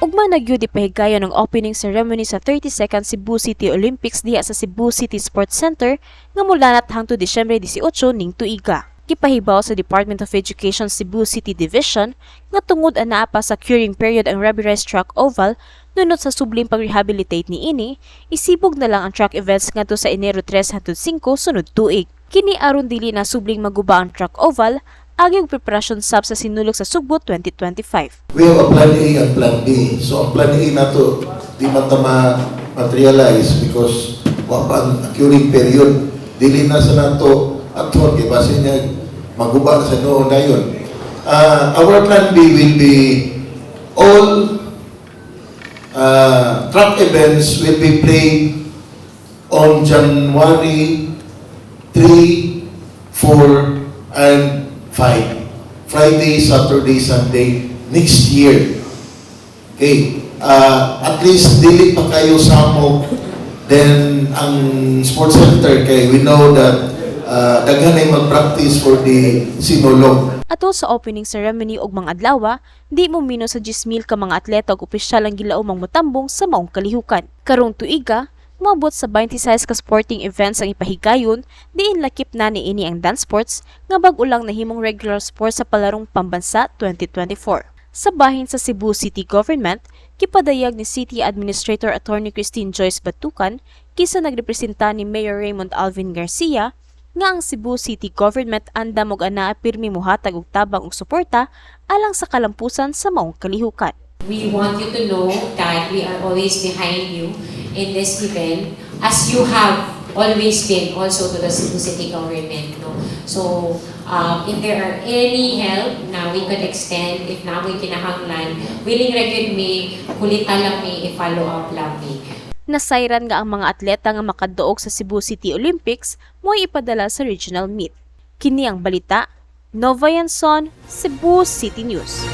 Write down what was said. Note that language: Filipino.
Ugma nagyud ipahigayon ang opening ceremony sa 32nd Cebu City Olympics diha sa Cebu City Sports Center nga mulanat hangtod Disyembre 18 ning tuiga. Gipahibaw sa Department of Education Cebu City Division nga tungod anaa pa sa curing period ang rubberized track oval nunot sa subling pag-rehabilitate niini, isibog na lang ang track events ngadto sa Enero 3 hangtod 5 sunod tuig. Kini aron dili na subling maguba ang track oval aging preparasyon sab sa sinulog sa Sugbo 2025. We have a plan A and plan B. So ang plan A na to, di man ta ma-materialize because wapan curing period. Dili na sa nato at hon, kaya base niya maguba sa noon na yun. Our plan B will be all track events will be played on January 3, 4, and 5. Friday, Saturday, Sunday, next year. Okay. At least dili pa kayo samog. Then, ang sports center, kay we know that daghan ay mag-practice for the sinulog. Ato sa opening ceremony og mga adlaw, di mo mino sa 10,000 ka mga atleta ug opisyal ang gilaom ang motambong sa maong kalihukan. Karong tuiga, moabot sa 26 ka sporting events ang ipahigayon, diin lakip na niini ang dance sports nga bag-o lang nahimong regular sports sa palarong pambansa 2024. Sa bahin sa Cebu City Government, kipadayag ni City Administrator Attorney Christine Joyce Batucan kisa nagrepresenta ni Mayor Raymond Alvin Garcia nga ang Cebu City Government andam og anaa pirmi mohatag og tabang og suporta alang sa kalampusan sa maong kalihukan. We want you to know that we are always behind you in this event, as you have always been also to the Cebu City Government. No? So, if there are any help na we could extend, if na mo'y kinahanglan, willing record me, kulita lang me, i-follow up lang me. Nasayran nga ang mga atleta nga makaduog sa Cebu City Olympics mo'y ipadala sa regional meet. Kini ang balita, Nova Yanson, Cebu City News.